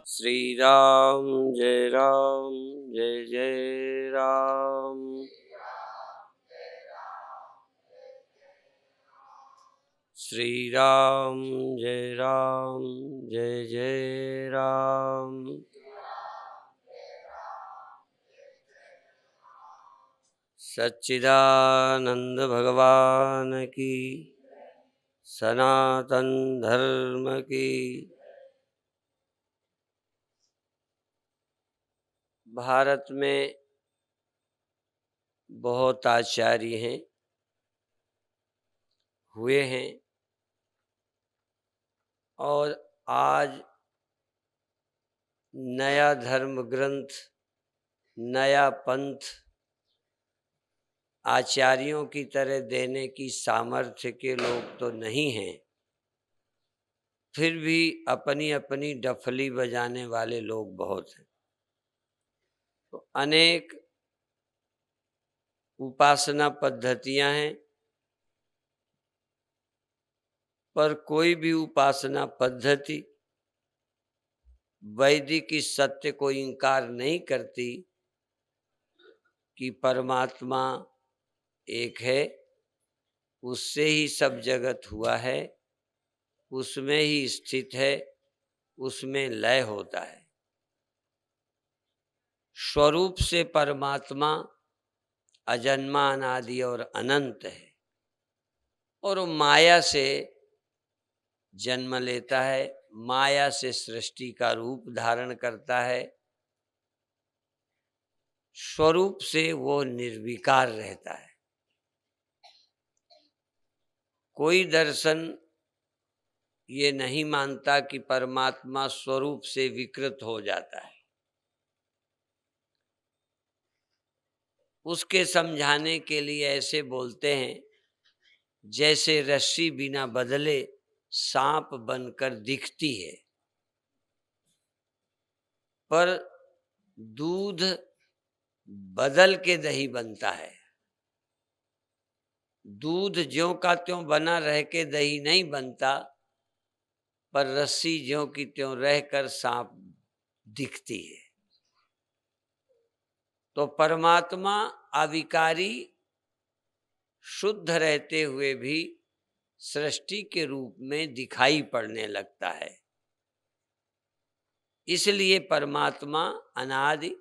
श्री राम जय जय राम। श्री राम जय जय राम। सच्चिदानंद भगवान की, सनातन धर्म की। भारत में बहुत आचार्य हैं, हुए हैं, और आज नया धर्म ग्रंथ, नया पंथ आचार्यों की तरह देने की सामर्थ्य के लोग तो नहीं हैं, फिर भी अपनी अपनी डफली बजाने वाले लोग बहुत हैं। तो अनेक उपासना पद्धतियां हैं, पर कोई भी उपासना पद्धति वैदिक इस सत्य को इनकार नहीं करती कि परमात्मा एक है, उससे ही सब जगत हुआ है, उसमें ही स्थित है, उसमें लय होता है। स्वरूप से परमात्मा अजन्मा, अनादि और अनंत है, और वो माया से जन्म लेता है, माया से सृष्टि का रूप धारण करता है। स्वरूप से वो निर्विकार रहता है। कोई दर्शन ये नहीं मानता कि परमात्मा स्वरूप से विकृत हो जाता है। उसके समझाने के लिए ऐसे बोलते हैं, जैसे रस्सी बिना बदले सांप बनकर दिखती है, पर दूध बदल के दही बनता है। दूध ज्यों का त्यों बना रह के दही नहीं बनता, पर रस्सी ज्यों की त्यों रहकर सांप दिखती है। तो परमात्मा अविकारी, शुद्ध रहते हुए भी सृष्टि के रूप में दिखाई पड़ने लगता है। इसलिए परमात्मा अनादि,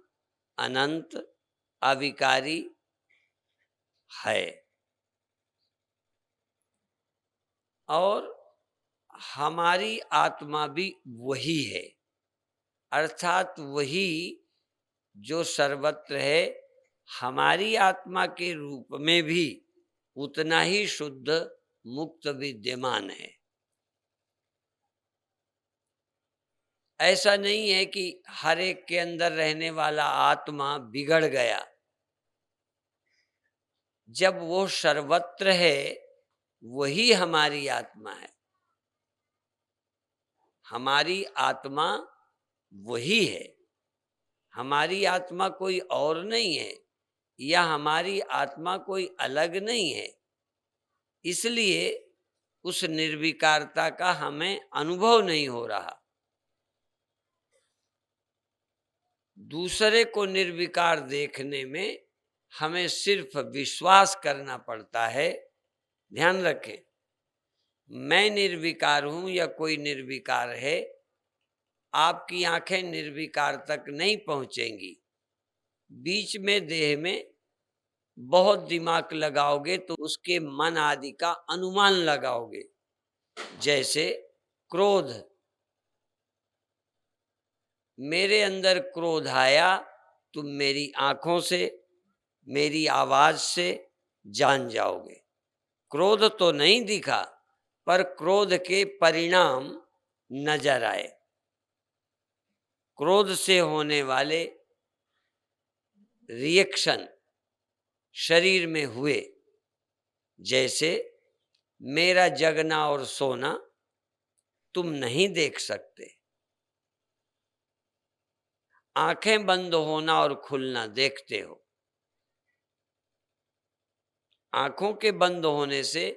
अनंत, अविकारी है। और हमारी आत्मा भी वही है, अर्थात वही जो सर्वत्र है, हमारी आत्मा के रूप में भी उतना ही शुद्ध मुक्त विद्यमान है। ऐसा नहीं है कि हर एक के अंदर रहने वाला आत्मा बिगड़ गया। जब वो सर्वत्र है, वही हमारी आत्मा है। हमारी आत्मा वही है, हमारी आत्मा कोई और नहीं है, या हमारी आत्मा कोई अलग नहीं है। इसलिए उस निर्विकारता का हमें अनुभव नहीं हो रहा। दूसरे को निर्विकार देखने में हमें सिर्फ विश्वास करना पड़ता है। ध्यान रखें, मैं निर्विकार हूं या कोई निर्विकार है, आपकी आंखें निर्विकार तक नहीं पहुंचेंगी। बीच में देह में बहुत दिमाग लगाओगे तो उसके मन आदि का अनुमान लगाओगे। जैसे क्रोध, मेरे अंदर क्रोध आया, तुम मेरी आंखों से, मेरी आवाज से जान जाओगे। क्रोध तो नहीं दिखा, पर क्रोध के परिणाम नजर आए। क्रोध से होने वाले रिएक्शन शरीर में हुए। जैसे मेरा जगना और सोना तुम नहीं देख सकते, आंखें बंद होना और खुलना देखते हो। आंखों के बंद होने से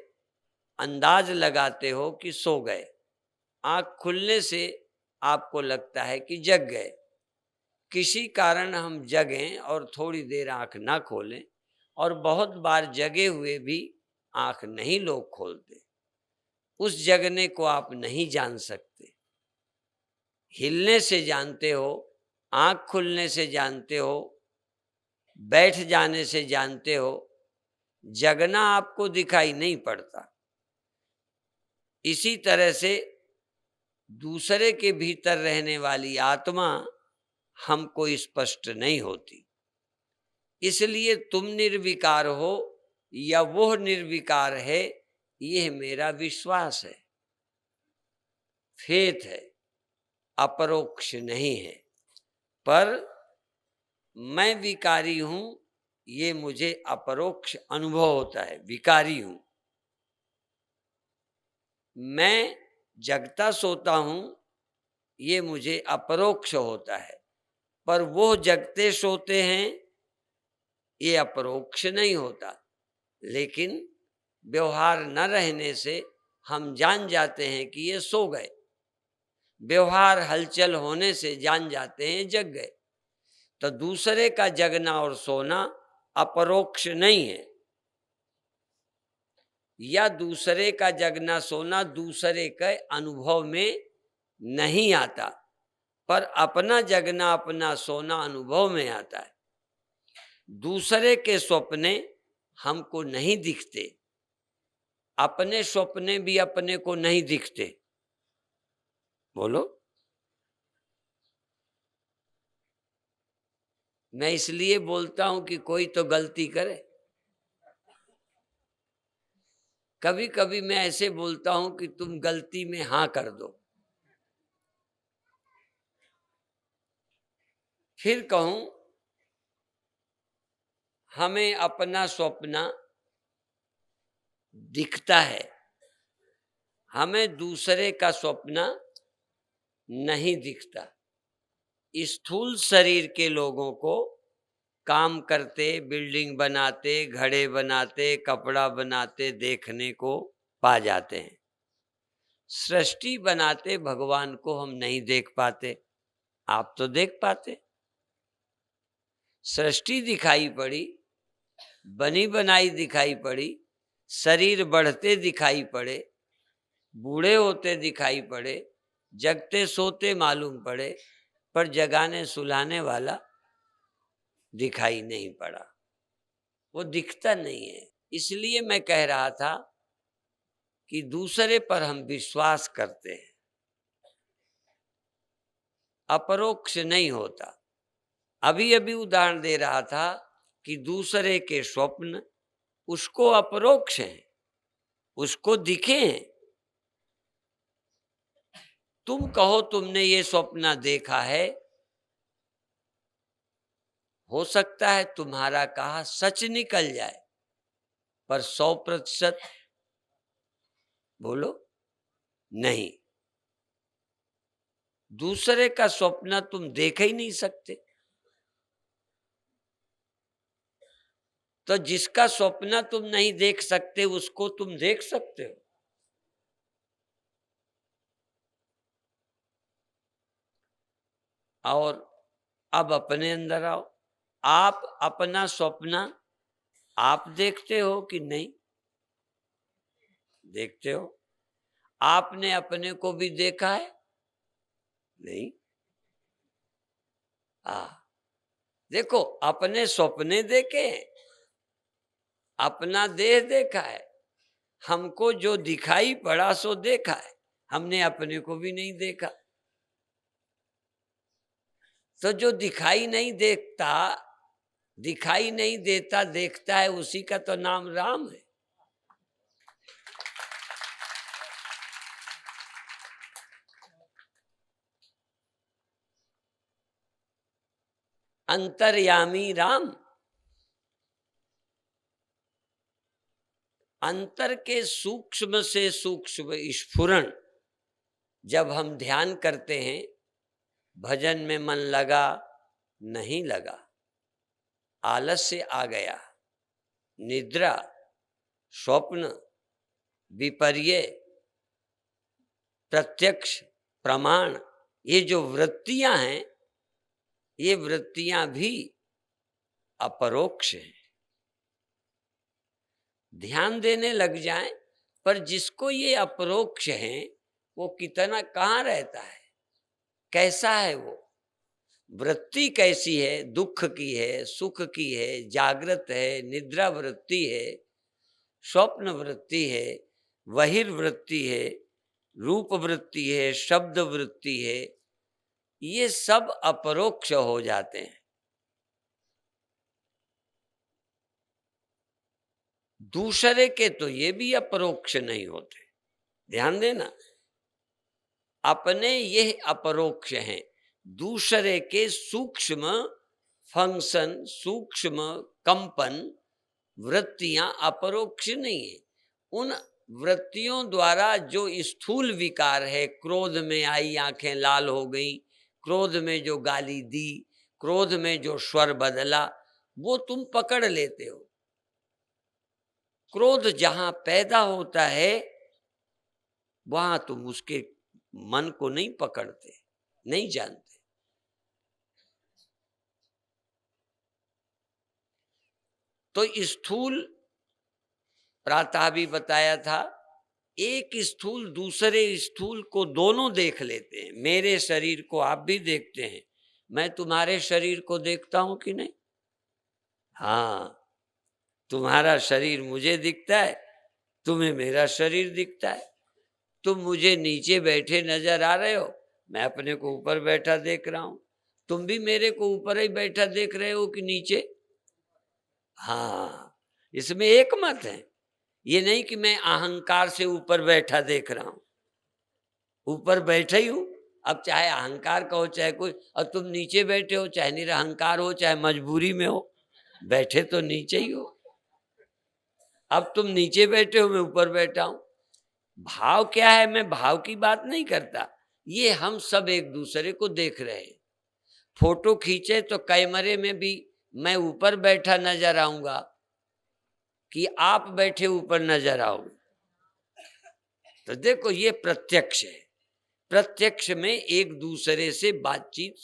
अंदाज लगाते हो कि सो गए, आंख खुलने से आपको लगता है कि जग गए। किसी कारण हम जगें और थोड़ी देर आंख ना खोलें, और बहुत बार जगे हुए भी आंख नहीं लोग खोलते, उस जगने को आप नहीं जान सकते। हिलने से जानते हो, आंख खुलने से जानते हो, बैठ जाने से जानते हो, जगना आपको दिखाई नहीं पड़ता। इसी तरह से दूसरे के भीतर रहने वाली आत्मा हमको स्पष्ट नहीं होती। इसलिए तुम निर्विकार हो या वो निर्विकार है, यह मेरा विश्वास है, फेथ है, अपरोक्ष नहीं है। पर मैं विकारी हूं, ये मुझे अपरोक्ष अनुभव होता है, विकारी हूं। मैं जगता सोता हूं, ये मुझे अपरोक्ष होता है। पर वो जगते सोते हैं, ये अपरोक्ष नहीं होता। लेकिन व्यवहार न रहने से हम जान जाते हैं कि ये सो गए, व्यवहार हलचल होने से जान जाते हैं जग गए। तो दूसरे का जगना और सोना अपरोक्ष नहीं है, या दूसरे का जगना सोना दूसरे के अनुभव में नहीं आता, पर अपना जगना अपना सोना अनुभव में आता है। दूसरे के सपने हमको नहीं दिखते, अपने सपने भी अपने को नहीं दिखते। बोलो। मैं इसलिए बोलता हूं कि कोई तो गलती करे। कभी कभी मैं ऐसे बोलता हूं कि तुम गलती में हां कर दो, फिर कहूं हमें अपना स्वप्न दिखता है, हमें दूसरे का स्वप्न नहीं दिखता। स्थूल शरीर के लोगों को काम करते, बिल्डिंग बनाते, घड़े बनाते, कपड़ा बनाते देखने को पा जाते हैं। सृष्टि बनाते भगवान को हम नहीं देख पाते, आप तो देख पाते। सृष्टि दिखाई पड़ी, बनी बनाई दिखाई पड़ी, शरीर बढ़ते दिखाई पड़े, बूढ़े होते दिखाई पड़े, जगते सोते मालूम पड़े, पर जगाने सुलाने वाला दिखाई नहीं पड़ा। वो दिखता नहीं है। इसलिए मैं कह रहा था कि दूसरे पर हम विश्वास करते हैं, अपरोक्ष नहीं होता। अभी अभी उदाहरण दे रहा था कि दूसरे के स्वप्न उसको अपरोक्ष हैं, उसको दिखे हैं। तुम कहो तुमने ये स्वप्न देखा है, हो सकता है तुम्हारा कहा सच निकल जाए, पर 100% बोलो नहीं। दूसरे का स्वप्न तुम देख ही नहीं सकते, तो जिसका स्वप्न तुम नहीं देख सकते उसको तुम देख सकते हो। और अब अपने अंदर आओ, आप अपना स्वप्न आप देखते हो कि नहीं देखते हो? आपने अपने को भी देखा है? नहीं। देखो, अपने सपने देखे, अपना देह देखा है, हमको जो दिखाई पड़ा सो देखा है, हमने अपने को भी नहीं देखा। तो जो दिखाई नहीं देखता, दिखाई नहीं देता, देखता है, उसी का तो नाम राम है। अंतर्यामी राम। अंतर के सूक्ष्म से सूक्ष्म स्फुरण जब हम ध्यान करते हैं, भजन में मन लगा नहीं लगा, आलस्य आ गया, निद्रा, स्वप्न, विपर्य, प्रत्यक्ष, प्रमाण, ये जो वृत्तियां हैं, ये वृत्तियां भी अपरोक्ष हैं। ध्यान देने लग जाएं, पर जिसको ये अपरोक्ष हैं वो कितना कहाँ रहता है, कैसा है वो, वृत्ति कैसी है, दुख की है, सुख की है, जागृत है, निद्रा वृत्ति है, स्वप्न वृत्ति है, बहिर्वृत्ति है, रूप वृत्ति है, शब्द वृत्ति है, ये सब अपरोक्ष हो जाते हैं। दूसरे के तो ये भी अपरोक्ष नहीं होते। ध्यान देना, अपने ये अपरोक्ष हैं, दूसरे के सूक्ष्म फंक्शन, सूक्ष्म कंपन, वृत्तियां अपरोक्ष नहीं है। उन वृत्तियों द्वारा जो स्थूल विकार है, क्रोध में आई आंखें लाल हो गई, क्रोध में जो गाली दी, क्रोध में जो स्वर बदला, वो तुम पकड़ लेते हो। क्रोध जहां पैदा होता है वहां तुम उसके मन को नहीं पकड़ते, नहीं जानते। तो स्थूल प्रातः भी बताया था, एक स्थूल दूसरे स्थूल को दोनों देख लेते हैं। मेरे शरीर को आप भी देखते हैं, मैं तुम्हारे शरीर को देखता हूं कि नहीं? हाँ, तुम्हारा शरीर मुझे दिखता है, तुम्हें मेरा शरीर दिखता है। तुम मुझे नीचे बैठे नजर आ रहे हो, मैं अपने को ऊपर बैठा देख रहा हूं। तुम भी मेरे को ऊपर ही बैठा देख रहे हो कि नीचे? हाँ, इसमें एक मत है। ये नहीं कि मैं अहंकार से ऊपर बैठा देख रहा हूं, ऊपर बैठा ही हूं। अब चाहे अहंकार का हो चाहे कोई, और तुम नीचे बैठे हो, चाहे निरअहकार हो चाहे मजबूरी में हो, बैठे तो नीचे ही हो। अब तुम नीचे बैठे हो, मैं ऊपर बैठा हूं। भाव क्या है, मैं भाव की बात नहीं करता, ये हम सब एक दूसरे को देख रहे हैं। फोटो खींचे तो कैमरे में भी मैं ऊपर बैठा नजर आऊंगा कि आप बैठे ऊपर नजर आओगे? तो देखो, ये प्रत्यक्ष है। प्रत्यक्ष में एक दूसरे से बातचीत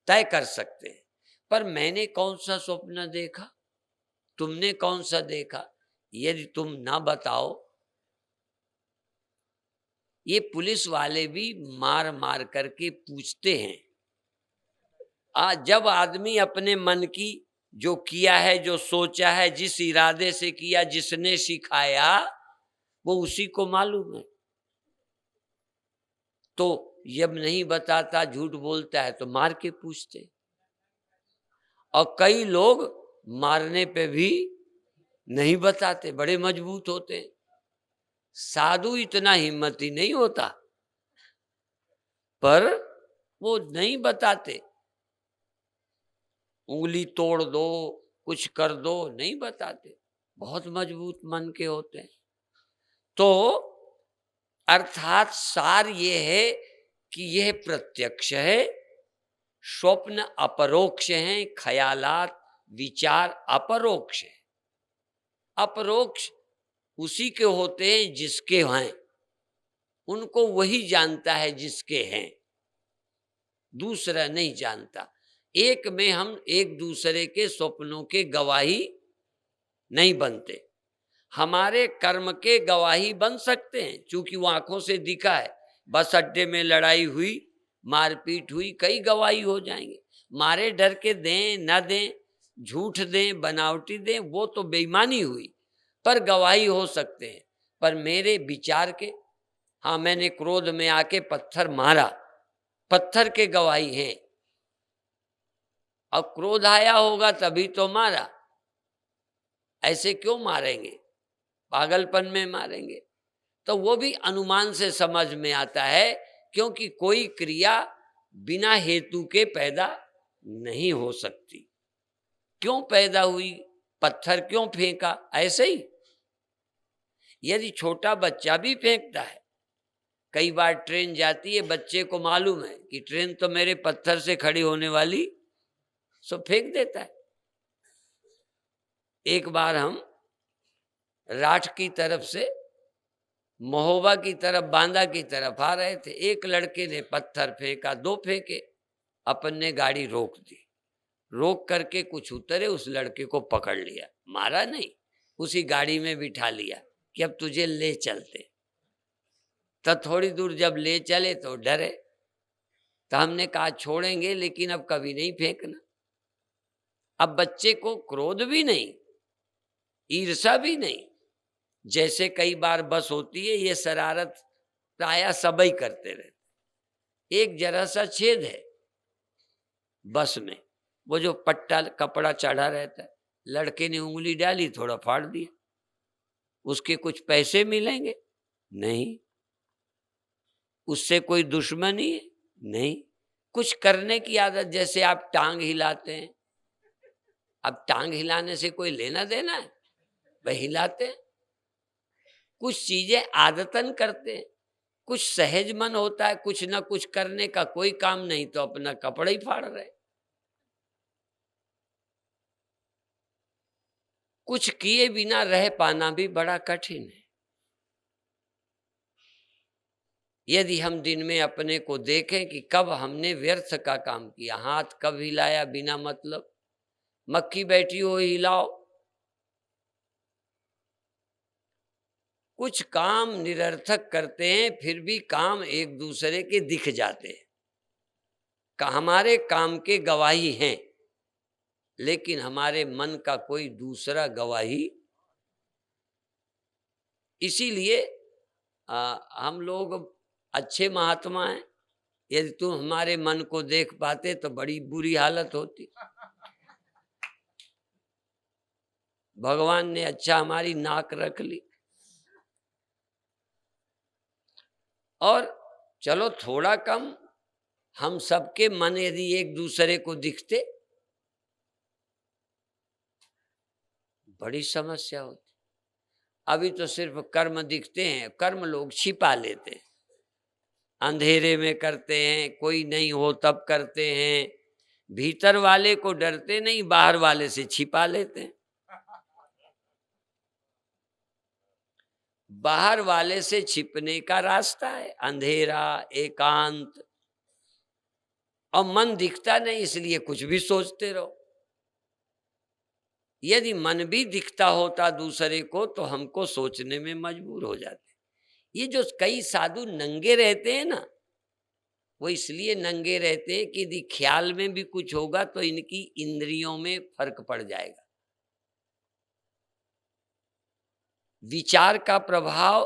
तय कर सकते हैं। पर मैंने कौन सा स्वप्न देखा, तुमने कौन सा देखा, यदि तुम ना बताओ, ये पुलिस वाले भी मार मार करके पूछते हैं। जब आदमी अपने मन की जो किया है, जो सोचा है, जिस इरादे से किया, जिसने सिखाया, वो उसी को मालूम है। तो जब नहीं बताता, झूठ बोलता है, तो मार के पूछते। और कई लोग मारने पे भी नहीं बताते, बड़े मजबूत होते हैं। साधु इतना हिम्मती नहीं होता, पर वो नहीं बताते। उंगली तोड़ दो, कुछ कर दो, नहीं बताते, बहुत मजबूत मन के होते हैं। तो अर्थात सार ये है कि यह प्रत्यक्ष है, स्वप्न अपरोक्ष हैं, ख्यालात विचार अपरोक्ष है। अपरोक्ष उसी के होते हैं जिसके हैं, उनको वही जानता है जिसके हैं, दूसरा नहीं जानता। एक में हम एक दूसरे के स्वप्नों के गवाही नहीं बनते। हमारे कर्म के गवाही बन सकते हैं, क्योंकि वो आंखों से दिखा है। बस अड्डे में लड़ाई हुई, मारपीट हुई, कई गवाही हो जाएंगे। मारे डर के दें न दें, झूठ दें बनावटी दें, वो तो बेईमानी हुई, पर गवाही हो सकते हैं। पर मेरे विचार के, हाँ मैंने क्रोध में आके पत्थर मारा, पत्थर के गवाही हैं। अब क्रोध आया होगा तभी तो मारा, ऐसे क्यों मारेंगे, पागलपन में मारेंगे? तो वो भी अनुमान से समझ में आता है, क्योंकि कोई क्रिया बिना हेतु के पैदा नहीं हो सकती। क्यों पैदा हुई, पत्थर क्यों फेंका, ऐसे ही। यदि छोटा बच्चा भी फेंकता है, कई बार ट्रेन जाती है, बच्चे को मालूम है कि ट्रेन तो मेरे पत्थर से खड़ी होने वाली, सो फेंक देता है। एक बार हम राठ की तरफ से महोबा की तरफ, बांदा की तरफ आ रहे थे। एक लड़के ने पत्थर फेंका, 2 फेंके, अपन ने गाड़ी रोक दी। रोक करके कुछ उतरे, उस लड़के को पकड़ लिया, मारा नहीं, उसी गाड़ी में बिठा लिया कि अब तुझे ले चलते। तो थोड़ी दूर जब ले चले तो डरे, तो हमने कहा छोड़ेंगे लेकिन अब कभी नहीं फेंकना। अब बच्चे को क्रोध भी नहीं, ईर्षा भी नहीं। जैसे कई बार बस होती है, ये शरारत प्रायः सबई करते रहते। एक जरा सा छेद है बस में, वो जो पट्टा कपड़ा चढ़ा रहता है, लड़के ने उंगली डाली, थोड़ा फाड़ दिया। उसके कुछ पैसे मिलेंगे? नहीं। उससे कोई दुश्मनी है? नहीं। कुछ करने की आदत, जैसे आप टांग हिलाते हैं, अब टांग हिलाने से कोई लेना देना है? भाई हिलाते हैं। कुछ चीजें आदतन करते हैं, कुछ सहज मन होता है, कुछ ना कुछ करने का कोई काम नहीं तो अपना कपड़ा ही फाड़ रहे। कुछ किए बिना रह पाना भी बड़ा कठिन है। यदि हम दिन में अपने को देखें कि कब हमने व्यर्थ का काम किया, हाथ कब हिलाया बिना मतलब, मक्खी बैठी हो हिलाओ। कुछ काम निरर्थक करते हैं, फिर भी काम एक दूसरे के दिख जाते हैं, हमारे काम के गवाही हैं, लेकिन हमारे मन का कोई दूसरा गवाही। इसीलिए हम लोग अच्छे महात्मा हैं। यदि तुम हमारे मन को देख पाते तो बड़ी बुरी हालत होती। भगवान ने अच्छा हमारी नाक रख ली। और चलो थोड़ा कम, हम सबके मन यदि एक दूसरे को दिखते, बड़ी समस्या होती। अभी तो सिर्फ कर्म दिखते हैं, कर्म लोग छिपा लेते हैं, अंधेरे में करते हैं, कोई नहीं हो तब करते हैं। भीतर वाले को डरते नहीं, बाहर वाले से छिपा लेते हैं। बाहर वाले से छिपने का रास्ता है अंधेरा, एकांत, और मन दिखता नहीं, इसलिए कुछ भी सोचते रहो। यदि मन भी दिखता होता दूसरे को तो हमको सोचने में मजबूर हो जाते। ये जो कई साधु नंगे रहते हैं ना, वो इसलिए नंगे रहते हैं कि यदि ख्याल में भी कुछ होगा तो इनकी इंद्रियों में फर्क पड़ जाएगा। विचार का प्रभाव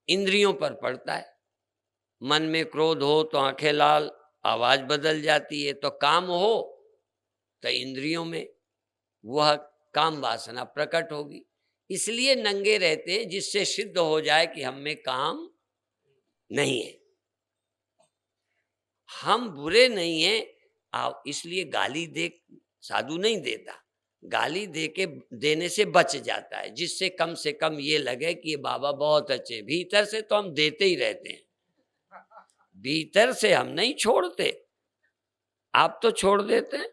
इंद्रियों पर पड़ता है। मन में क्रोध हो तो आंखें लाल, आवाज बदल जाती है, तो काम हो तो इंद्रियों में वह काम वासना प्रकट होगी। इसलिए नंगे रहते हैं, जिससे सिद्ध हो जाए कि हम में काम नहीं है, हम बुरे नहीं हैं। आप इसलिए गाली दे, साधु नहीं देता, गाली दे के देने से बच जाता है, जिससे कम से कम ये लगे कि ये बाबा बहुत अच्छे। भीतर से तो हम देते ही रहते हैं, भीतर से हम नहीं छोड़ते। आप तो छोड़ देते हैं।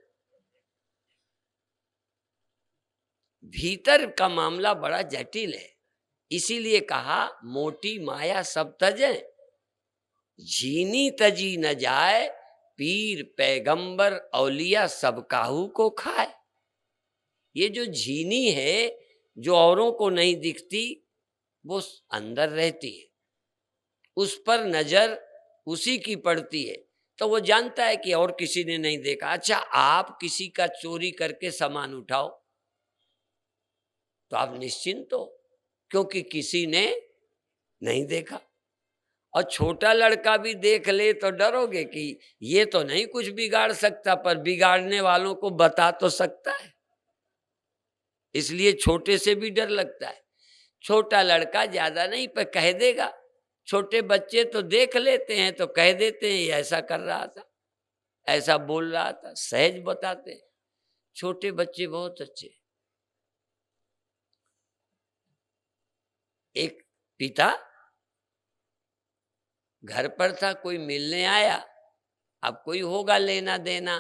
भीतर का मामला बड़ा जटिल है। इसीलिए कहा मोटी माया सब तजे, झीनी तजी न जाए, पीर पैगंबर औलिया सब काहू को खाए। ये जो झीनी है, जो औरों को नहीं दिखती, वो अंदर रहती है, उस पर नजर उसी की पड़ती है, तो वो जानता है कि और किसी ने नहीं देखा। अच्छा, आप किसी का चोरी करके सामान उठाओ तो आप निश्चिंत हो, क्योंकि किसी ने नहीं देखा। और छोटा लड़का भी देख ले तो डरोगे कि ये तो नहीं कुछ बिगाड़ सकता, पर बिगाड़ने वालों को बता तो सकता है, इसलिए छोटे से भी डर लगता है। छोटा लड़का ज्यादा नहीं पर कह देगा, छोटे बच्चे तो देख लेते हैं तो कह देते हैं ये ऐसा कर रहा था, ऐसा बोल रहा था, सहज बताते हैं। छोटे बच्चे बहुत अच्छे। एक पिता घर पर था, कोई मिलने आया, अब कोई होगा लेना देना,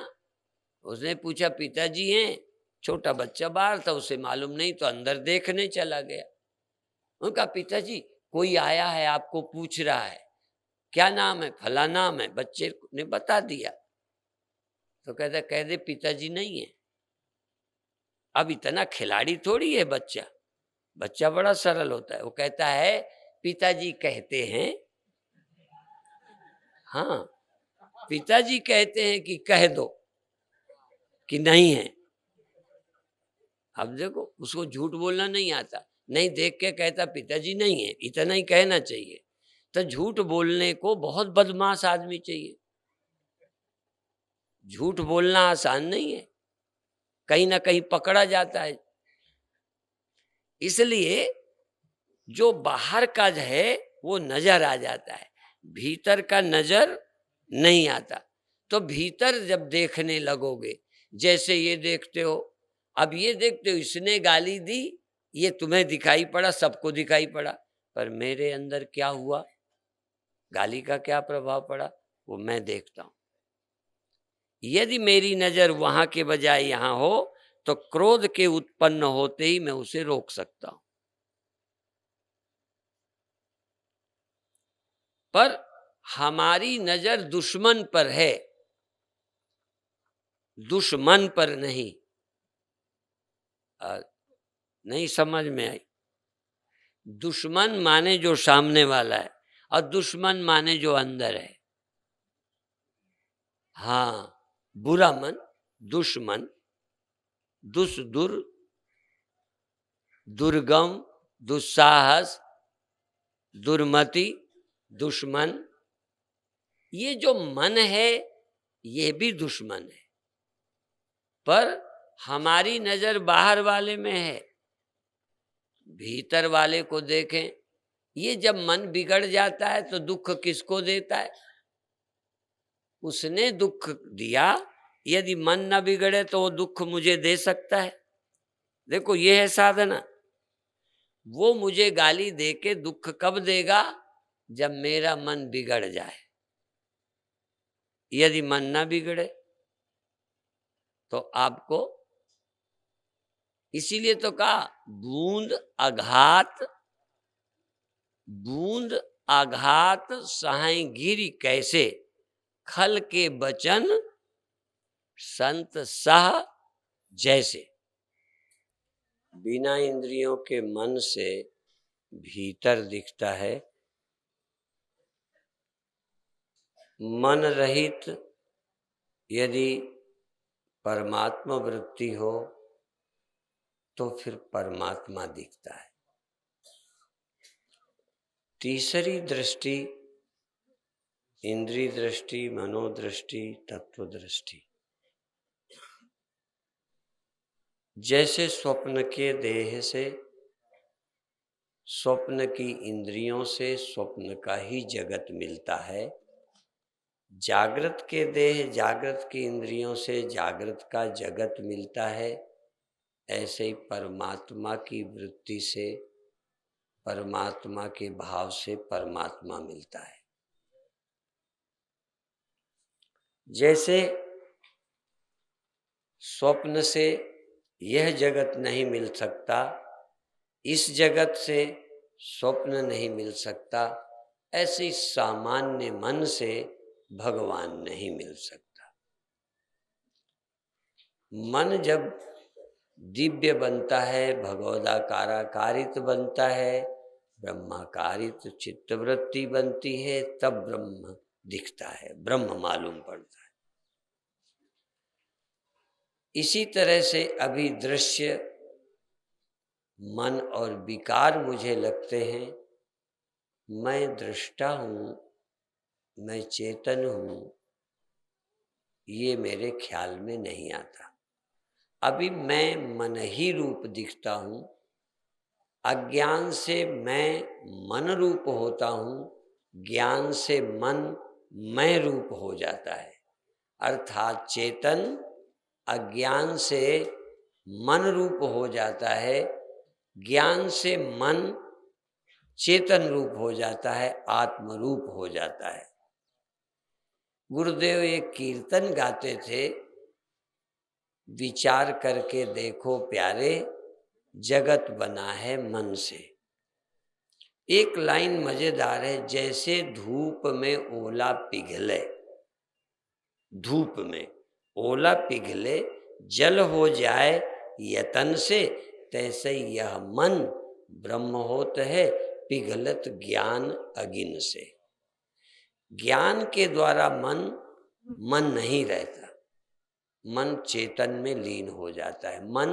उसने पूछा पिताजी हैं? छोटा बच्चा बाहर था, उसे मालूम नहीं, तो अंदर देखने चला गया। उनका पिताजी कोई आया है आपको पूछ रहा है क्या नाम है, फला नाम है, बच्चे ने बता दिया तो कहता कह दे पिताजी नहीं है। अब इतना खिलाड़ी थोड़ी है बच्चा, बच्चा बड़ा सरल होता है, वो कहता है पिताजी कहते हैं, हाँ पिताजी कहते हैं कि कह दो कि नहीं है। अब देखो उसको झूठ बोलना नहीं आता, नहीं देख के कहता पिताजी नहीं है, इतना ही कहना चाहिए। तो झूठ बोलने को बहुत बदमाश आदमी चाहिए, झूठ बोलना आसान नहीं है, कहीं ना कहीं पकड़ा जाता है। इसलिए जो बाहर का है वो नजर आ जाता है, भीतर का नजर नहीं आता। तो भीतर जब देखने लगोगे, जैसे ये देखते हो, अब ये देखते हो इसने गाली दी, ये तुम्हें दिखाई पड़ा, सबको दिखाई पड़ा, पर मेरे अंदर क्या हुआ, गाली का क्या प्रभाव पड़ा, वो मैं देखता हूं। यदि मेरी नजर वहां के बजाय यहां हो तो क्रोध के उत्पन्न होते ही मैं उसे रोक सकता हूं। पर हमारी नजर दुश्मन पर है, दुश्मन पर नहीं। नहीं समझ में आई? दुश्मन माने जो सामने वाला है और दुश्मन माने जो अंदर है। हाँ, बुरा मन, दुश्मन, दुर, दुर्गम, दुस्साहस, दुर्मति, दुश्मन, ये जो मन है ये भी दुश्मन है। पर हमारी नजर बाहर वाले में है, भीतर वाले को देखें। ये जब मन बिगड़ जाता है तो दुख किसको देता है? उसने दुख दिया। यदि मन न बिगड़े तो वो दुख मुझे दे सकता है। देखो ये है साधना। वो मुझे गाली दे के दुख कब देगा? जब मेरा मन बिगड़ जाए। यदि मन ना बिगड़े तो आपको, इसीलिए तो कहा बूंद आघात सहाय गिरी कैसे, खल के बचन संत सह जैसे। बिना इंद्रियों के मन से भीतर दिखता है, मन रहित यदि परमात्मा वृत्ति हो तो फिर परमात्मा दिखता है। तीसरी दृष्टि इंद्रिय दृष्टि, मनोदृष्टि, तत्व दृष्टि। जैसे स्वप्न के देह से, स्वप्न की इंद्रियों से स्वप्न का ही जगत मिलता है, जागृत के देह, जागृत की इंद्रियों से जागृत का जगत मिलता है। ऐसे ही परमात्मा की वृत्ति से, परमात्मा के भाव से परमात्मा मिलता है। जैसे स्वप्न से यह जगत नहीं मिल सकता, इस जगत से स्वप्न नहीं मिल सकता, ऐसे सामान्य मन से भगवान नहीं मिल सकता। मन जब दिव्य बनता है, भगवदाकारित बनता है, ब्रह्माकारित चित्तवृत्ति बनती है, तब ब्रह्म दिखता है, ब्रह्म मालूम पड़ता है। इसी तरह से अभी दृश्य, मन और विकार मुझे लगते हैं, मैं दृष्टा हूं, मैं चेतन हूं, ये मेरे ख्याल में नहीं आता। अभी मैं मन ही रूप दिखता हूं, अज्ञान से मैं मन रूप होता हूं, ज्ञान से मन मैं रूप हो जाता है। अर्थात चेतन अज्ञान से मन रूप हो जाता है, ज्ञान से मन चेतन रूप हो जाता है, आत्म रूप हो जाता है। गुरुदेव एक कीर्तन गाते थे, विचार करके देखो प्यारे, जगत बना है मन से। एक लाइन मजेदार है, जैसे धूप में ओला पिघले, धूप में ओला पिघले जल हो जाए यतन से, तैसे यह मन ब्रह्म होत है पिघलत ज्ञान अगिन से। ज्ञान के द्वारा मन नहीं रहता, मन चेतन में लीन हो जाता है, मन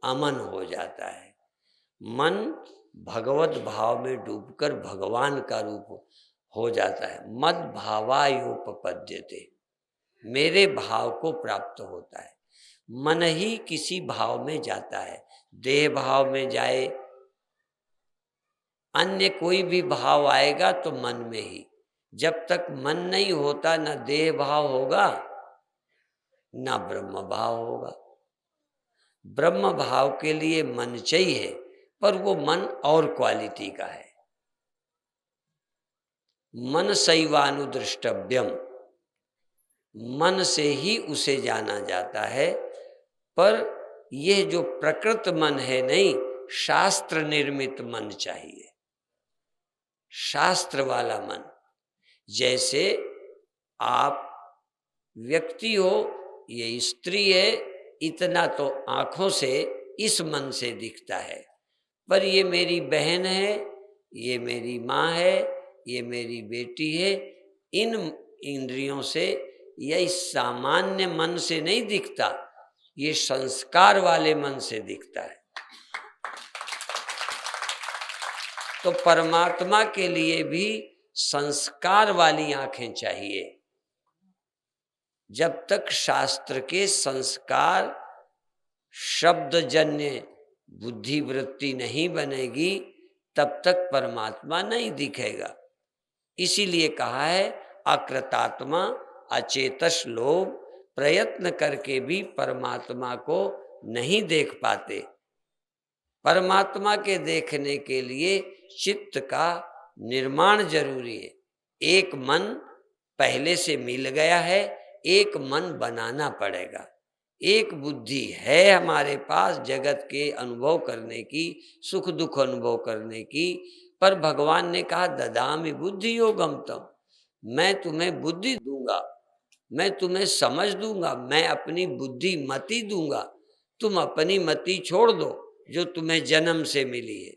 अमन हो जाता है, मन भगवत भाव में डूबकर भगवान का रूप हो जाता है। मद भावायोपपद्यते, मेरे भाव को प्राप्त होता है। मन ही किसी भाव में जाता है, देह भाव में जाए, अन्य कोई भी भाव आएगा तो मन में ही। जब तक मन नहीं होता, ना देह भाव होगा ना ब्रह्म भाव होगा। ब्रह्म भाव के लिए मन चाहिए, पर वो मन और क्वालिटी का है। मन सैवानुदृष्टव्यम, मन से ही उसे जाना जाता है। पर यह जो प्रकृत मन है नहीं, शास्त्र निर्मित मन चाहिए, शास्त्र वाला मन। जैसे आप व्यक्ति हो, ये स्त्री है, इतना तो आंखों से इस मन से दिखता है, पर ये मेरी बहन है, ये मेरी माँ है, ये मेरी बेटी है, इन इंद्रियों से या इस सामान्य मन से नहीं दिखता, ये संस्कार वाले मन से दिखता है। तो परमात्मा के लिए भी संस्कार वाली आंखें चाहिए। जब तक शास्त्र के संस्कार शब्दजन्य बुद्धि वृत्ति नहीं बनेगी, तब तक परमात्मा नहीं दिखेगा। इसीलिए कहा है, अकृतात्मा अचेतस लोग प्रयत्न करके भी परमात्मा को नहीं देख पाते। परमात्मा के देखने के लिए चित्त का निर्माण जरूरी है। एक मन पहले से मिल गया है, एक मन बनाना पड़ेगा। एक बुद्धि है हमारे पास जगत के अनुभव करने की, सुख दुख अनुभव करने की, पर भगवान ने कहा ददामि बुद्धि योगम तम, मैं तुम्हें बुद्धि दूंगा, मैं तुम्हें समझ दूंगा, मैं अपनी बुद्धि मति दूंगा। तुम अपनी मति छोड़ दो जो तुम्हें जन्म से मिली है।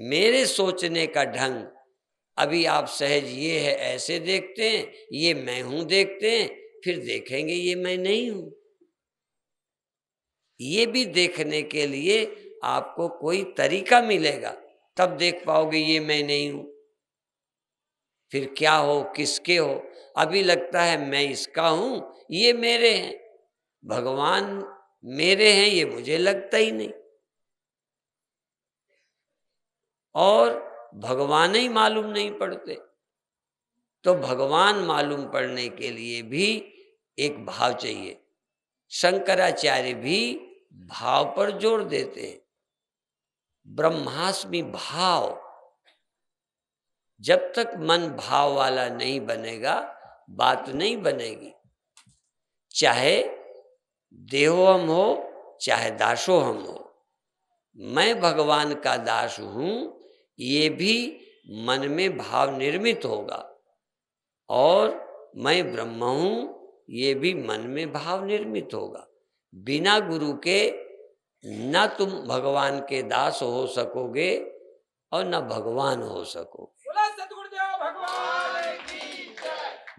मेरे सोचने का ढंग अभी आप सहज ये है ऐसे देखते हैं, ये मैं हूं देखते हैं, फिर देखेंगे ये मैं नहीं हूं। ये भी देखने के लिए आपको कोई तरीका मिलेगा, तब देख पाओगे ये मैं नहीं हूं। फिर क्या हो, किसके हो? अभी लगता है मैं इसका हूं, ये मेरे हैं। भगवान मेरे हैं ये मुझे लगता ही नहीं, और भगवान ही मालूम नहीं पड़ते। तो भगवान मालूम पड़ने के लिए भी एक भाव चाहिए। शंकराचार्य भी भाव पर जोर देते हैं। ब्रह्मास्मि भाव, जब तक मन भाव वाला नहीं बनेगा, बात नहीं बनेगी। चाहे देहोहम हो, चाहे दासोहम हो, मैं भगवान का दास हूं, ये भी मन में भाव निर्मित होगा। और मैं ब्रह्म हूं, ये भी मन में भाव निर्मित होगा। बिना गुरु के न तुम भगवान के दास हो सकोगे और न भगवान हो सकोगे।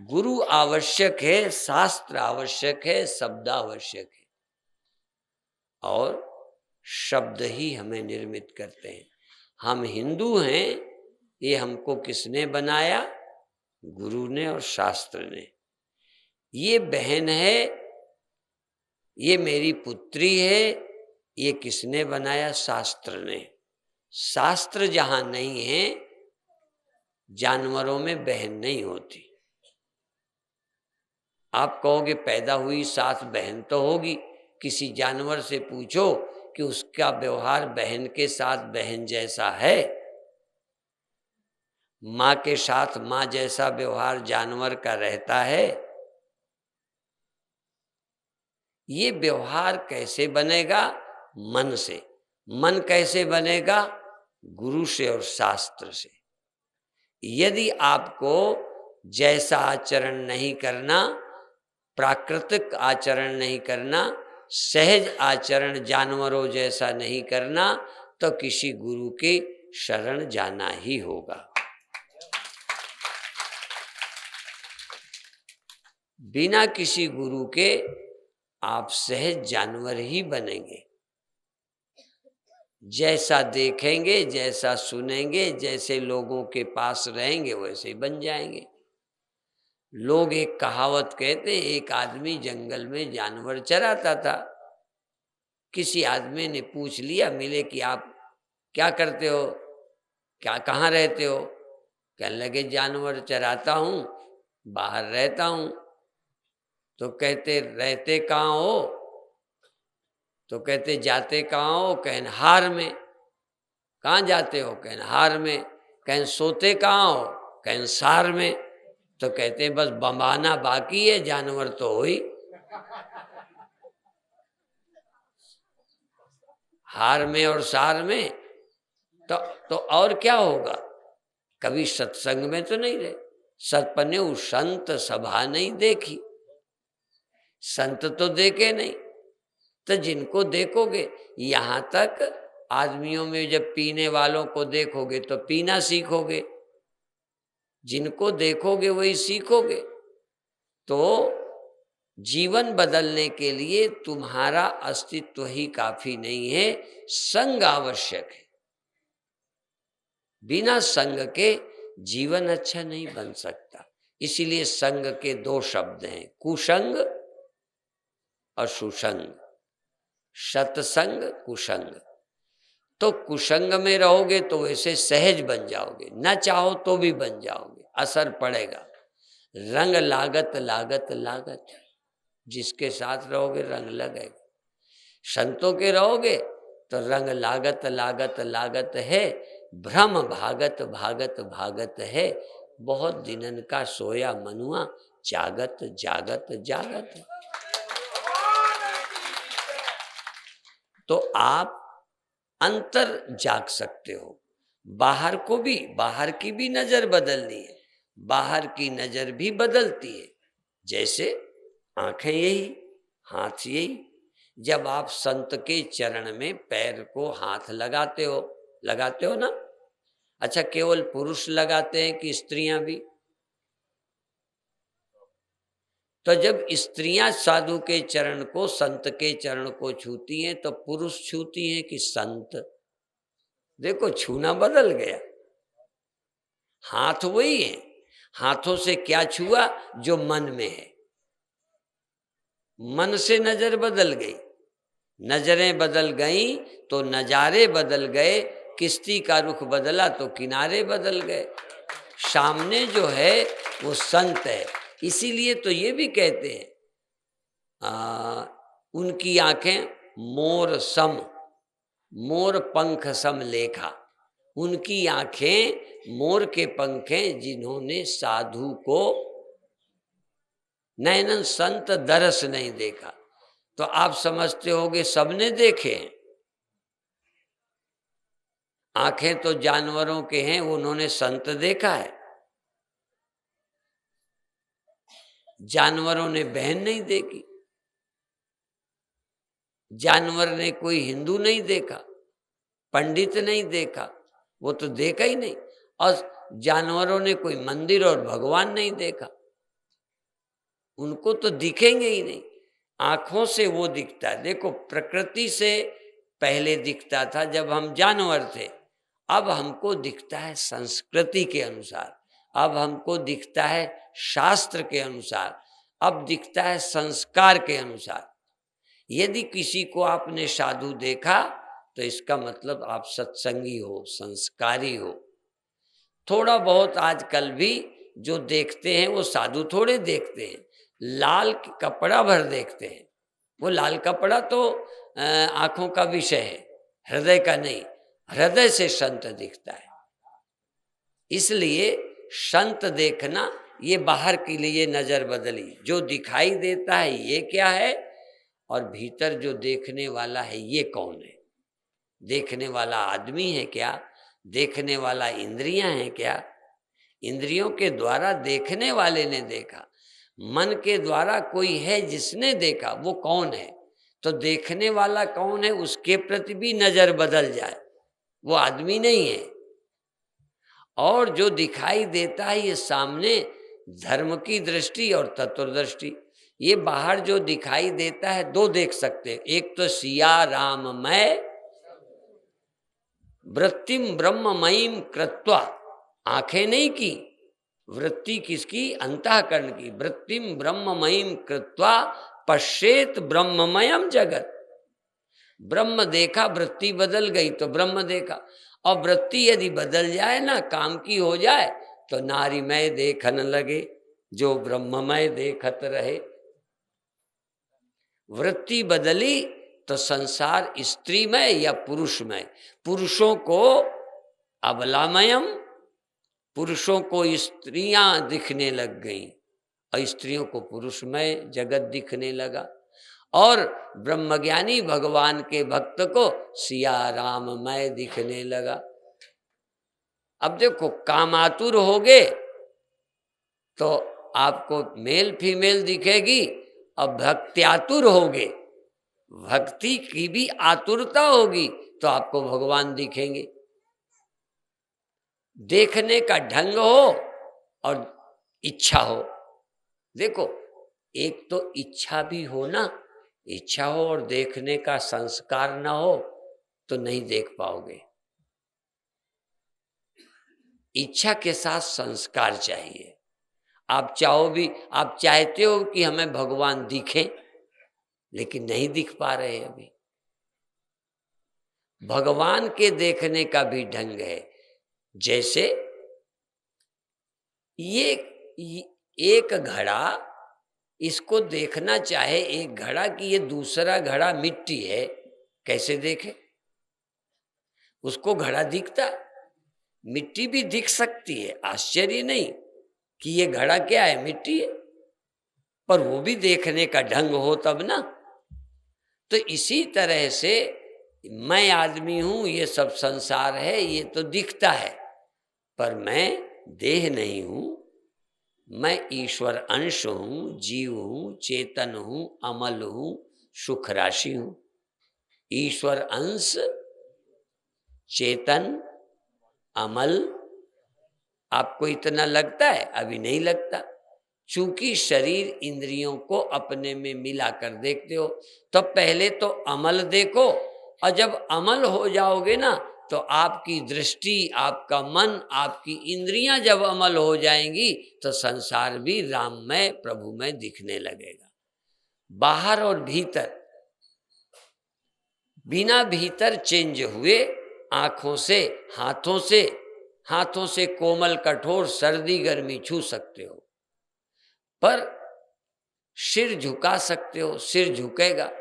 गुरु आवश्यक है, शास्त्र आवश्यक है, शब्द आवश्यक है, और शब्द ही हमें निर्मित करते हैं। हम हिंदू हैं, ये हमको किसने बनाया? गुरु ने और शास्त्र ने। ये बहन है, ये मेरी पुत्री है, ये किसने बनाया? शास्त्र ने। शास्त्र जहां नहीं है, जानवरों में बहन नहीं होती। आप कहोगे पैदा हुई साथ बहन तो होगी। किसी जानवर से पूछो कि उसका व्यवहार बहन के साथ बहन जैसा है। माँ के साथ माँ जैसा व्यवहार जानवर का रहता है। ये व्यवहार कैसे बनेगा? मन से। मन कैसे बनेगा? गुरु से और शास्त्र से। यदि आपको जैसा आचरण नहीं करना, प्राकृतिक आचरण नहीं करना, सहज आचरण जानवरों जैसा नहीं करना, तो किसी गुरु के शरण जाना ही होगा। बिना किसी गुरु के आप सहज जानवर ही बनेंगे। जैसा देखेंगे, जैसा सुनेंगे, जैसे लोगों के पास रहेंगे, वैसे ही बन जाएंगे। लोग एक कहावत कहते हैं, एक आदमी जंगल में जानवर चराता था। किसी आदमी ने पूछ लिया, मिले कि आप क्या करते हो, क्या कहाँ रहते हो? कहने लगे जानवर चराता हूँ, बाहर रहता हूँ। तो कहते रहते कहाँ हो? तो कहते जाते कहाँ हो? कहन हार में। कहाँ जाते हो? कहन हार में। कहन सोते कहाँ हो? कहन सार में। तो कहते बस बम्बाना बाकी है, जानवर तो हो ही। हार में और सार में तो और क्या होगा? कभी सत्संग में तो नहीं रहे। सतपने संत सभा नहीं देखी, संत तो देखे नहीं। तो जिनको देखोगे, यहां तक आदमियों में जब पीने वालों को देखोगे तो पीना सीखोगे, जिनको देखोगे वही सीखोगे। तो जीवन बदलने के लिए तुम्हारा अस्तित्व ही काफी नहीं है, संग आवश्यक है। बिना संग के जीवन अच्छा नहीं बन सकता। इसीलिए संग के दो शब्द हैं, कुसंग और सुसंग। सत्संग, कुसंग। तो कुसंग में रहोगे तो वैसे सहज बन जाओगे, न चाहो तो भी बन जाओगे, असर पड़ेगा। रंग लागत लागत लागत, जिसके साथ रहोगे रंग लगेगा। संतों के रहोगे तो रंग लागत लागत लागत है, भ्रम भागत भागत भागत है। बहुत दिनन का सोया मनुआ, जागत जागत जागत। तो आप अंतर जाग सकते हो। बाहर को भी, बाहर की भी नजर बदलनी है, बाहर की नजर भी बदलती है। जैसे आंखें यही, हाथ यही। जब आप संत के चरण में पैर को हाथ लगाते हो ना? अच्छा, केवल पुरुष लगाते हैं कि स्त्रियां भी? तो जब स्त्रियां साधु के चरण को, संत के चरण को छूती हैं, तो पुरुष छूती हैं कि संत? देखो, छूना बदल गया। हाथ वही है, हाथों से क्या छुआ? जो मन में है। मन से नजर बदल गई, नजरें बदल गई तो नजारे बदल गए। किश्ती का रुख बदला तो किनारे बदल गए। सामने जो है वो संत है। इसीलिए तो ये भी कहते हैं, उनकी आंखें मोर सम, मोर पंख सम लेखा। उनकी आंखें मोर के पंख हैं, जिन्होंने साधु को नैनन संत दरस नहीं देखा। तो आप समझते होगे सबने देखे हैं। आंखें तो जानवरों के हैं, उन्होंने संत देखा है। जानवरों ने बहन नहीं देखी, जानवर ने कोई हिंदू नहीं देखा, पंडित नहीं देखा, वो तो देखा ही नहीं। और जानवरों ने कोई मंदिर और भगवान नहीं देखा, उनको तो दिखेंगे ही नहीं। आंखों से वो दिखता है। देखो, प्रकृति से पहले दिखता था जब हम जानवर थे, अब हमको दिखता है संस्कृति के अनुसार, अब हमको दिखता है शास्त्र के अनुसार, अब दिखता है संस्कार के अनुसार। यदि किसी को आपने साधु देखा तो इसका मतलब आप सत्संगी हो, संस्कारी हो। थोड़ा बहुत आजकल भी जो देखते हैं वो साधु थोड़े देखते हैं, लाल कपड़ा भर देखते हैं। वो लाल कपड़ा तो आंखों का विषय है, हृदय का नहीं। हृदय से संत दिखता है। इसलिए संत देखना, ये बाहर के लिए नजर बदली। जो दिखाई देता है ये क्या है, और भीतर जो देखने वाला है ये कौन है? देखने वाला आदमी है क्या? देखने वाला इंद्रियां हैं क्या? इंद्रियों के द्वारा देखने वाले ने देखा, मन के द्वारा कोई है जिसने देखा, वो कौन है? तो देखने वाला कौन है उसके प्रति भी नजर बदल जाए, वो आदमी नहीं है। और जो दिखाई देता है ये सामने धर्म की दृष्टि और तत्वदृष्टि। ये बाहर जो दिखाई देता है दो देख सकते हैं, एक तो सिया राममय वृत्तिम ब्रह्ममयीम कृत्वा, आंखें नहीं की, वृत्ति किसकी? अंतःकरण की। वृत्तिम ब्रह्ममयीम कृत्वा पश्येत ब्रह्ममयम जगत। ब्रह्म देखा, वृत्ति बदल गई तो ब्रह्म देखा। और वृत्ति यदि बदल जाए ना, काम की हो जाए, तो नारीमय देखन लगे, जो ब्रह्ममय देखत रहे। वृत्ति बदली तो संसार स्त्रीमय या पुरुषमय। पुरुषों को अबलामयम, पुरुषों को स्त्रियां दिखने लग गईं और स्त्रियों को पुरुषमय जगत दिखने लगा। और ब्रह्मज्ञानी भगवान के भक्त को सिया राममय दिखने लगा। अब देखो, कामातुर होगे तो आपको मेल फीमेल दिखेगी, और भक्त्यातुर होगे, भक्ति की भी आतुरता होगी, तो आपको भगवान दिखेंगे। देखने का ढंग हो और इच्छा हो। देखो, एक तो इच्छा भी हो ना, इच्छा हो और देखने का संस्कार ना हो तो नहीं देख पाओगे। इच्छा के साथ संस्कार चाहिए। आप चाहो भी, आप चाहते हो कि हमें भगवान दिखें, लेकिन नहीं दिख पा रहे अभी। भगवान के देखने का भी ढंग है। जैसे ये एक घड़ा, इसको देखना चाहे एक घड़ा कि ये दूसरा घड़ा मिट्टी है, कैसे देखे? उसको घड़ा दिखता, मिट्टी भी दिख सकती है, आश्चर्य नहीं कि ये घड़ा क्या है, मिट्टी है, पर वो भी देखने का ढंग हो तब ना। तो इसी तरह से मैं आदमी हूं, ये सब संसार है, ये तो दिखता है, पर मैं देह नहीं हूं, मैं ईश्वर अंश हूं, जीव हूं, चेतन हूं, अमल हूं, सुख राशि हूं। ईश्वर अंश, चेतन, अमल। आपको इतना लगता है? अभी नहीं लगता, चूंकि शरीर इंद्रियों को अपने में मिलाकर देखते हो। तो पहले तो अमल देखो, और जब अमल हो जाओगे ना, तो आपकी दृष्टि, आपका मन, आपकी इंद्रियां जब अमल हो जाएंगी, तो संसार भी राममय प्रभुमय दिखने लगेगा। बाहर और भीतर, बिना भीतर चेंज हुए, आंखों से, हाथों से कोमल कठोर सर्दी गर्मी छू सकते हो, पर सिर झुका सकते हो, सिर झुकेगा,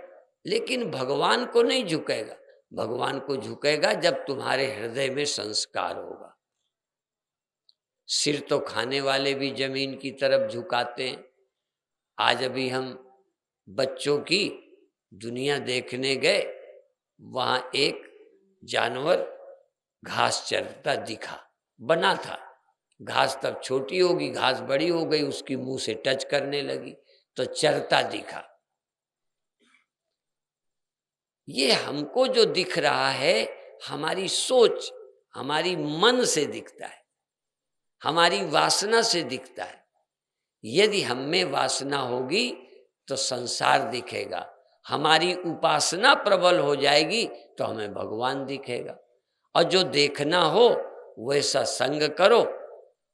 लेकिन भगवान को नहीं झुकेगा। भगवान को झुकेगा जब तुम्हारे हृदय में संस्कार होगा। सिर तो खाने वाले भी जमीन की तरफ झुकाते हैं। आज अभी हम बच्चों की दुनिया देखने गए, वहां एक जानवर घास चरता दिखा, बना था। घास तब छोटी होगी, घास बड़ी हो गई, उसकी मुंह से टच करने लगी तो चरता दिखा। ये हमको जो दिख रहा है, हमारी सोच, हमारी मन से दिखता है, हमारी वासना से दिखता है। यदि हम में वासना होगी तो संसार दिखेगा, हमारी उपासना प्रबल हो जाएगी तो हमें भगवान दिखेगा। और जो देखना हो वैसा संग करो,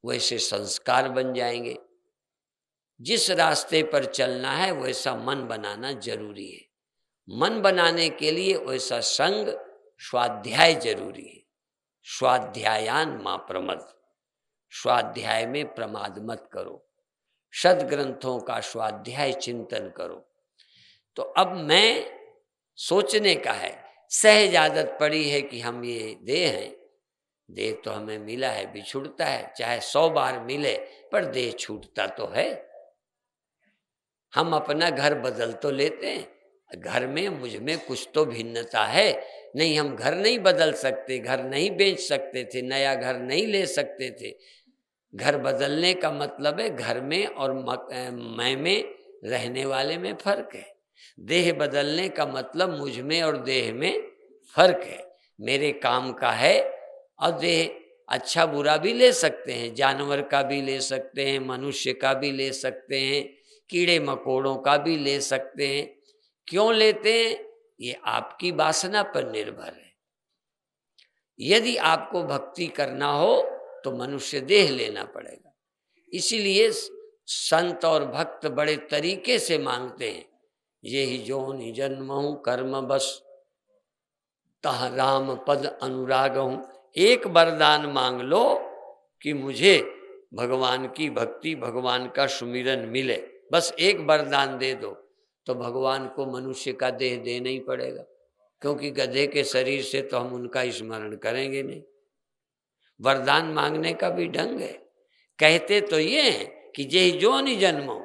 वैसे संस्कार बन जाएंगे। जिस रास्ते पर चलना है वैसा मन बनाना जरूरी है। मन बनाने के लिए वैसा संग, स्वाध्याय जरूरी है। स्वाध्यायान मा प्रमद, स्वाध्याय में प्रमाद मत करो, सद्ग्रंथों का स्वाध्याय चिंतन करो। तो अब मैं सोचने का है, सहज आदत पड़ी है कि हम ये देह हैं, देह तो हमें मिला है, बिछुड़ता है, चाहे 100 बार मिले पर देह छूटता तो है। हम अपना घर बदल तो लेते हैं, घर में मुझ में कुछ तो भिन्नता है। नहीं, हम घर नहीं बदल सकते, घर नहीं बेच सकते थे, नया घर नहीं ले सकते थे, घर बदलने का मतलब है घर में और मैं में रहने वाले में फर्क है। देह बदलने का मतलब मुझ में और देह में फर्क है। मेरे काम का है और देह अच्छा बुरा भी ले सकते हैं, जानवर का भी ले सकते हैं, मनुष्य का भी ले सकते हैं, कीड़े मकोड़ों का भी ले सकते हैं। क्यों लेते हैं? ये आपकी वासना पर निर्भर है। यदि आपको भक्ति करना हो तो मनुष्य देह लेना पड़ेगा। इसीलिए संत और भक्त बड़े तरीके से मांगते हैं, ये ही जोनि जन्महु कर्म बस तह राम पद अनुराग हूं। एक वरदान मांग लो कि मुझे भगवान की भक्ति, भगवान का सुमिरन मिले, बस एक वरदान दे दो तो भगवान को मनुष्य का देह देना ही पड़ेगा, क्योंकि गधे के शरीर से तो हम उनका स्मरण करेंगे नहीं। वरदान मांगने का भी ढंग है। कहते तो ये हैं कि जे जोनि जन्मो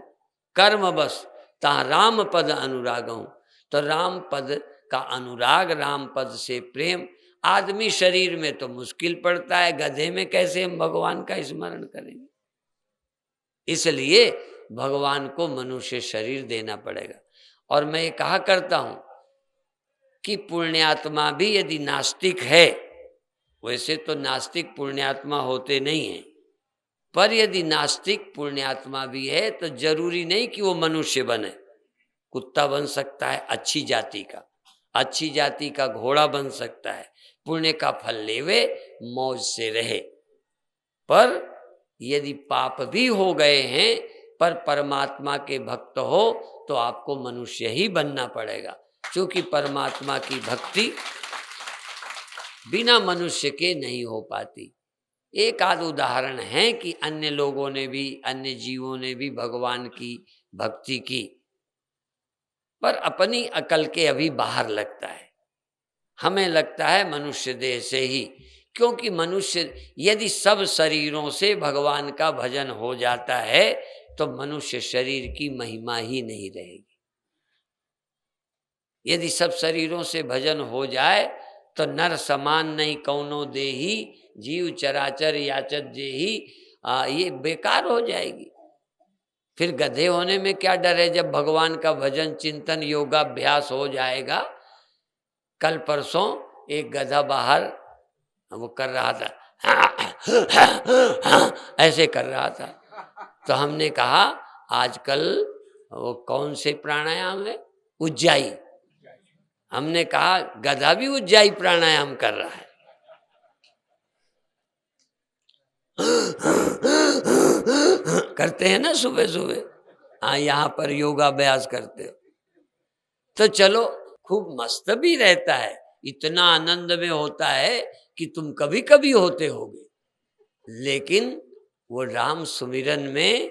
कर्म बस ता राम पद अनुराग हूं। तो राम पद का अनुराग, राम पद से प्रेम आदमी शरीर में तो मुश्किल पड़ता है, गधे में कैसे हम भगवान का स्मरण करेंगे? इसलिए भगवान को मनुष्य शरीर देना पड़ेगा। और मैं ये कहा करता हूं कि पुण्यात्मा भी यदि नास्तिक है, वैसे तो नास्तिक पुण्यात्मा होते नहीं हैं, पर यदि नास्तिक पुण्यात्मा भी है तो जरूरी नहीं कि वो मनुष्य बने। कुत्ता बन सकता है अच्छी जाति का, अच्छी जाति का घोड़ा बन सकता है, पुण्य का फल लेवे, मौज से रहे। पर यदि पाप भी हो गए हैं पर परमात्मा के भक्त हो तो आपको मनुष्य ही बनना पड़ेगा, क्योंकि परमात्मा की भक्ति बिना मनुष्य के नहीं हो पाती। एक आध उदाहरण है कि अन्य लोगों ने भी, अन्य जीवों ने भी भगवान की भक्ति की, पर अपनी अकल के अभी बाहर लगता है। हमें लगता है मनुष्य देह से ही, क्योंकि मनुष्य यदि सब शरीरों से भगवान का भजन हो जाता है तो मनुष्य शरीर की महिमा ही नहीं रहेगी। यदि सब शरीरों से भजन हो जाए तो नर समान नहीं कौनो देही, जीव चराचर याचत जेही, ये बेकार हो जाएगी। फिर गधे होने में क्या डर है? जब भगवान का भजन चिंतन योगाभ्यास हो जाएगा। कल परसों एक गधा बाहर वो कर रहा था, ऐसे कर रहा था, तो हमने कहा आजकल वो कौन से प्राणायाम है, उज्जाई। हमने कहा गधा भी उज्जाई प्राणायाम कर रहा है। करते हैं ना सुबह सुबह, हाँ, यहाँ पर योगाभ्यास करते हो तो चलो, खूब मस्त भी रहता है, इतना आनंद में होता है कि तुम कभी कभी होते होगे, लेकिन वो राम सुमिरन में,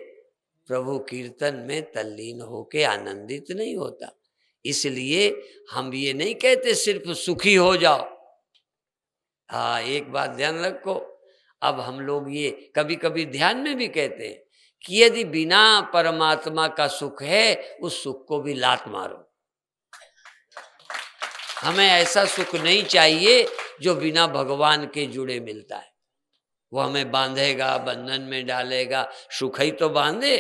प्रभु कीर्तन में तल्लीन होके आनंदित नहीं होता। इसलिए हम ये नहीं कहते सिर्फ सुखी हो जाओ। हाँ, एक बात ध्यान रखो, अब हम लोग ये कभी कभी ध्यान में भी कहते हैं कि यदि बिना परमात्मा का सुख है, उस सुख को भी लात मारो। हमें ऐसा सुख नहीं चाहिए जो बिना भगवान के जुड़े मिलता है। वो हमें बांधेगा, बंधन में डालेगा, सुख ही तो बांधे।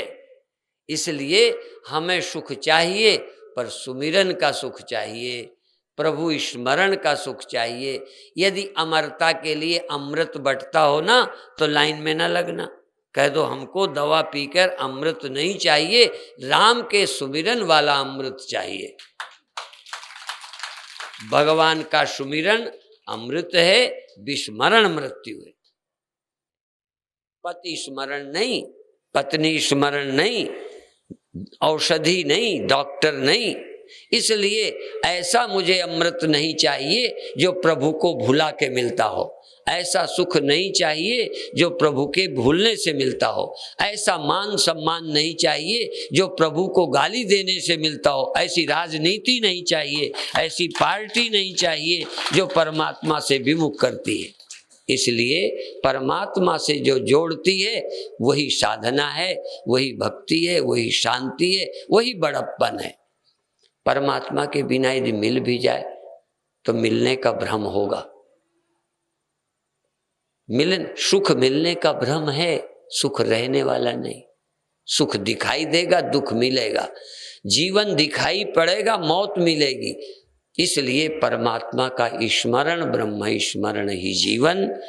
इसलिए हमें सुख चाहिए, पर सुमिरन का सुख चाहिए, प्रभु स्मरण का सुख चाहिए। यदि अमरता के लिए अमृत बंटता हो ना, तो लाइन में ना लगना, कह दो हमको दवा पीकर अमृत नहीं चाहिए, राम के सुमिरन वाला अमृत चाहिए। भगवान का सुमिरन अमृत है, विस्मरण मृत्यु है। पति स्मरण नहीं, पत्नी स्मरण नहीं, औषधि नहीं, डॉक्टर नहीं। इसलिए ऐसा मुझे अमृत नहीं चाहिए जो प्रभु को भुला के मिलता हो, ऐसा सुख नहीं चाहिए जो प्रभु के भूलने से मिलता हो, ऐसा मान सम्मान नहीं चाहिए जो प्रभु को गाली देने से मिलता हो, ऐसी राजनीति नहीं चाहिए, ऐसी पार्टी नहीं चाहिए जो परमात्मा से विमुख करती है। इसलिए परमात्मा से जो जोड़ती है वही साधना है, वही भक्ति है, वही शांति है, वही बड़प्पन है। परमात्मा के बिना यदि मिल भी जाए तो मिलने का भ्रम होगा, सुख मिलने का भ्रम है, सुख रहने वाला नहीं। सुख दिखाई देगा, दुख मिलेगा, जीवन दिखाई पड़ेगा, मौत मिलेगी। इसलिए परमात्मा का स्मरण, ब्रह्म स्मरण ही जीवन,